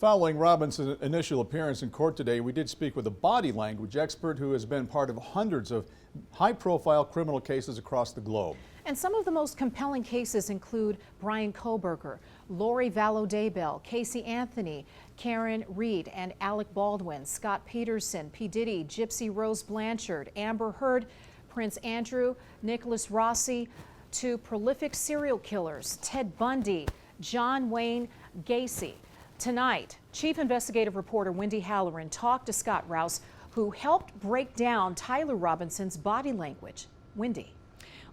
Following Robinson's initial appearance in court today, we did speak with a body language expert who has been part of hundreds of high-profile criminal cases across the globe. And some of the most compelling cases include Brian Kohberger, Lori Vallow Daybell, Casey Anthony, Karen Reed and Alec Baldwin, Scott Peterson, P. Diddy, Gypsy Rose Blanchard, Amber Heard, Prince Andrew, Nicholas Rossi, to prolific serial killers, Ted Bundy, John Wayne Gacy. Tonight, Chief Investigative Reporter Wendy Halloran talked to Scott Rouse, who helped break down Tyler Robinson's body language. Wendy.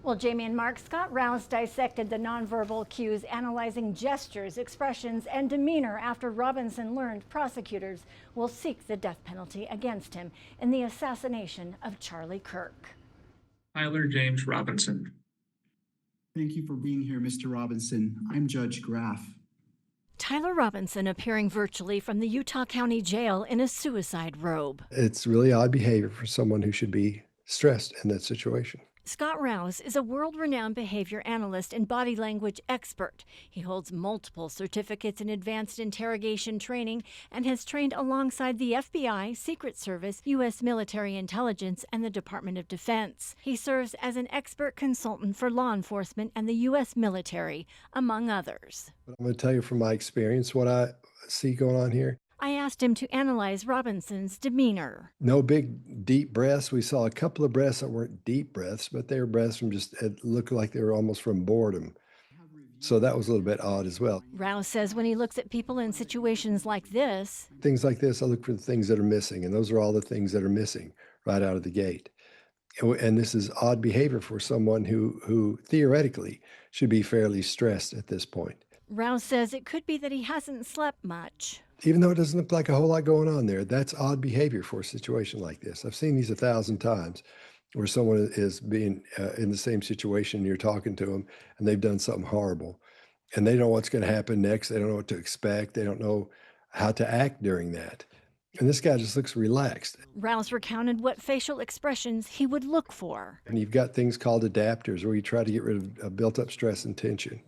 Well, Jamie and Mark, Scott Rouse dissected the nonverbal cues, analyzing gestures, expressions, and demeanor after Robinson learned prosecutors will seek the death penalty against him in the assassination of Charlie Kirk. Tyler James Robinson. Thank you for being here, Mr. Robinson. I'm Judge Graff. Tyler Robinson appearing virtually from the Utah County Jail in a suicide robe. It's really odd behavior for someone who should be stressed in that situation. Scott Rouse is a world-renowned behavior analyst and body language expert. He holds multiple certificates in advanced interrogation training and has trained alongside the FBI, Secret Service, U.S. military intelligence, and the Department of Defense. He serves as an expert consultant for law enforcement and the U.S. military, among others. I'm going to tell you from my experience what I see going on here. I asked him to analyze Robinson's demeanor. No big, deep breaths. We saw a couple of breaths that weren't deep breaths, but they were breaths from it looked like they were almost from boredom. So that was a little bit odd as well. Rouse says when he looks at people in situations like this, things like this, I look for the things that are missing, and those are all the things that are missing right out of the gate. And this is odd behavior for someone who theoretically should be fairly stressed at this point. Rouse says it could be that he hasn't slept much. Even though it doesn't look like a whole lot going on there, that's odd behavior for a situation like this. I've seen these 1,000 times where someone is being in the same situation, you're talking to them, and they've done something horrible. And they don't know what's going to happen next. They don't know what to expect. They don't know how to act during that. And this guy just looks relaxed. Rouse recounted what facial expressions he would look for. And you've got things called adapters where you try to get rid of built-up stress and tension.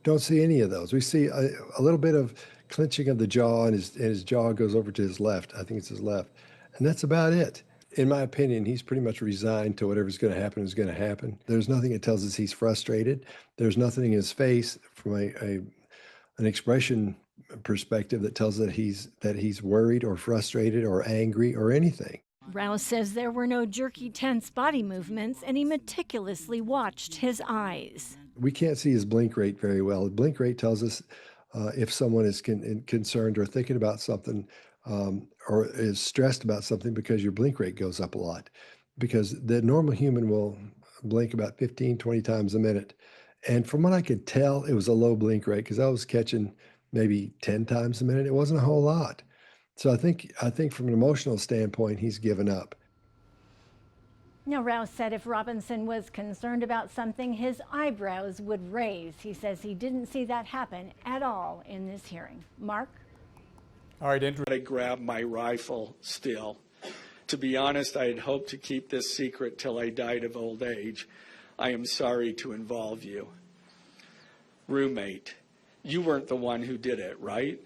Don't see any of those. We see a little bit of clenching of the jaw, and his jaw goes over to his left. I think it's his left. And that's about it. In my opinion, he's pretty much resigned to whatever's going to happen is going to happen. There's nothing that tells us he's frustrated. There's nothing in his face from an expression perspective that tells that he's worried or frustrated or angry or anything. Rouse says there were no jerky, tense body movements, and he meticulously watched his eyes. We can't see his blink rate very well. The blink rate tells us if someone is concerned or thinking about something or is stressed about something, because your blink rate goes up a lot. Because the normal human will blink about 15, 20 times a minute. And from what I could tell, it was a low blink rate because I was catching maybe 10 times a minute. It wasn't a whole lot. So I think from an emotional standpoint, he's given up. Now, Rouse said if Robinson was concerned about something, his eyebrows would raise. He says he didn't see that happen at all in this hearing. Mark? All right, Andrew. I grabbed my rifle still. To be honest, I had hoped to keep this secret till I died of old age. I am sorry to involve you. Roommate, you weren't the one who did it, right?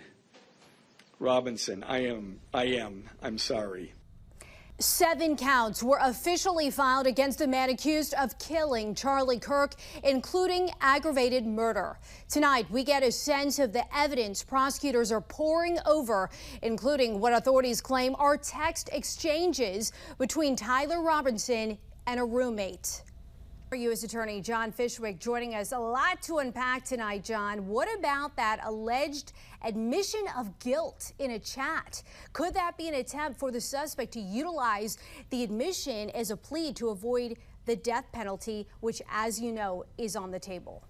Robinson, I'm sorry. 7 counts were officially filed against the man accused of killing Charlie Kirk, including aggravated murder. Tonight, we get a sense of the evidence prosecutors are poring over, including what authorities claim are text exchanges between Tyler Robinson and a roommate. U.S. Attorney John Fishwick joining us. A lot to unpack tonight, John. What about that alleged admission of guilt in a chat? Could that be an attempt for the suspect to utilize the admission as a plea to avoid the death penalty, which, as you know, is on the table?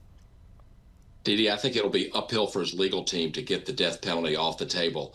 Dee, I think it'll be uphill for his legal team to get the death penalty off the table.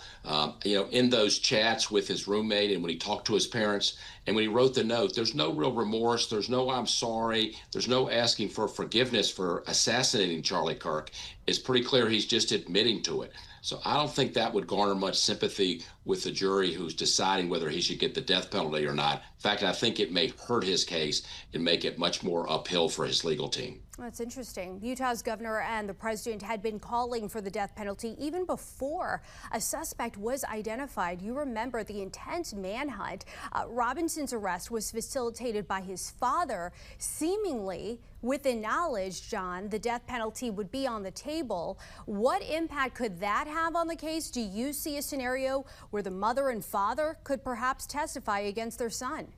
In those chats with his roommate and when he talked to his parents and when he wrote the note, there's no real remorse. There's no I'm sorry. There's no asking for forgiveness for assassinating Charlie Kirk. It's pretty clear he's just admitting to it. So I don't think that would garner much sympathy with the jury who's deciding whether he should get the death penalty or not. In fact, I think it may hurt his case and make it much more uphill for his legal team. That's interesting. Utah's governor and the president had been calling for the death penalty even before a suspect was identified. You remember the intense manhunt. Robinson's arrest was facilitated by his father, seemingly with the knowledge, John, the death penalty would be on the table. What impact could that have on the case? Do you see a scenario where the mother and father could perhaps testify against their son?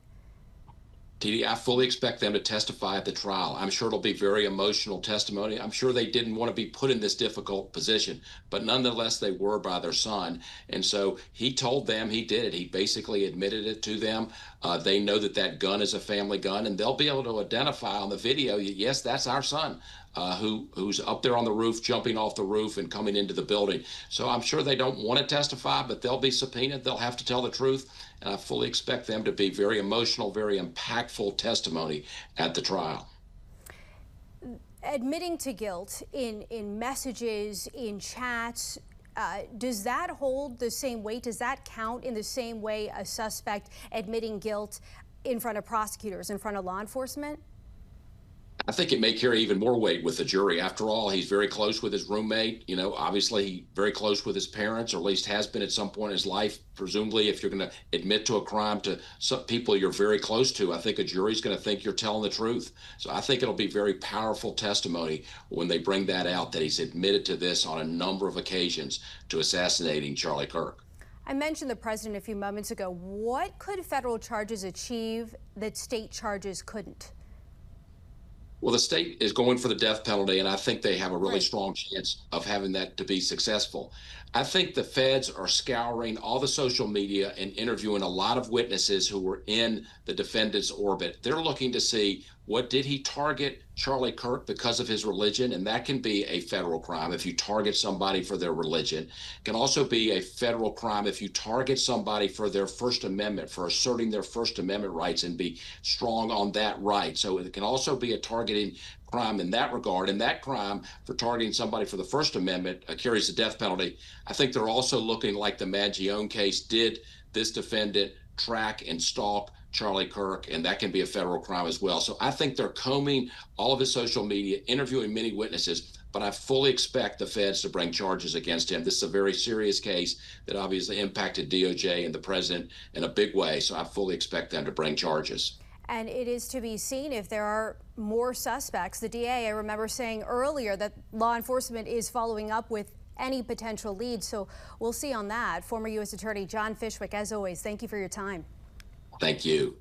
TD, I fully expect them to testify at the trial. I'm sure it'll be very emotional testimony. I'm sure they didn't want to be put in this difficult position, but nonetheless, they were by their son. And so he told them he did it. He basically admitted it to them. They know that that gun is a family gun, and they'll be able to identify on the video, yes, that's our son. Who's up there on the roof, jumping off the roof and coming into the building. So I'm sure they don't want to testify, but they'll be subpoenaed. They'll have to tell the truth. And I fully expect them to be very emotional, very impactful testimony at the trial. Admitting to guilt in messages, in chats, does that hold the same weight? Does that count in the same way a suspect admitting guilt in front of prosecutors, in front of law enforcement? I think it may carry even more weight with the jury. After all, he's very close with his roommate, obviously very close with his parents, or at least has been at some point in his life. Presumably, if you're going to admit to a crime to some people you're very close to, I think a jury's going to think you're telling the truth. So I think it'll be very powerful testimony when they bring that out, that he's admitted to this on a number of occasions to assassinating Charlie Kirk. I mentioned the president a few moments ago. What could federal charges achieve that state charges couldn't? Well, the state is going for the death penalty, and I think they have a really strong chance of having that to be successful. I think the feds are scouring all the social media and interviewing a lot of witnesses who were in the defendant's orbit. They're looking to see, what did he target Charlie Kirk because of his religion? And that can be a federal crime if you target somebody for their religion. It can also be a federal crime if you target somebody for their First Amendment, for asserting their First Amendment rights and be strong on that right. So it can also be a targeting crime in that regard. And that crime for targeting somebody for the First Amendment carries the death penalty. I think they're also looking, like the Maggione case, did this defendant track and stalk Charlie Kirk? And that can be a federal crime as well. So I think they're combing all of his social media, interviewing many witnesses, but I fully expect the feds to bring charges against him. This is a very serious case that obviously impacted DOJ and the president in a big way. So I fully expect them to bring charges. And it is to be seen if there are more suspects. The DA, I remember saying earlier that law enforcement is following up with any potential leads. So we'll see on that. Former U.S. Attorney John Fishwick, as always, thank you for your time. Thank you.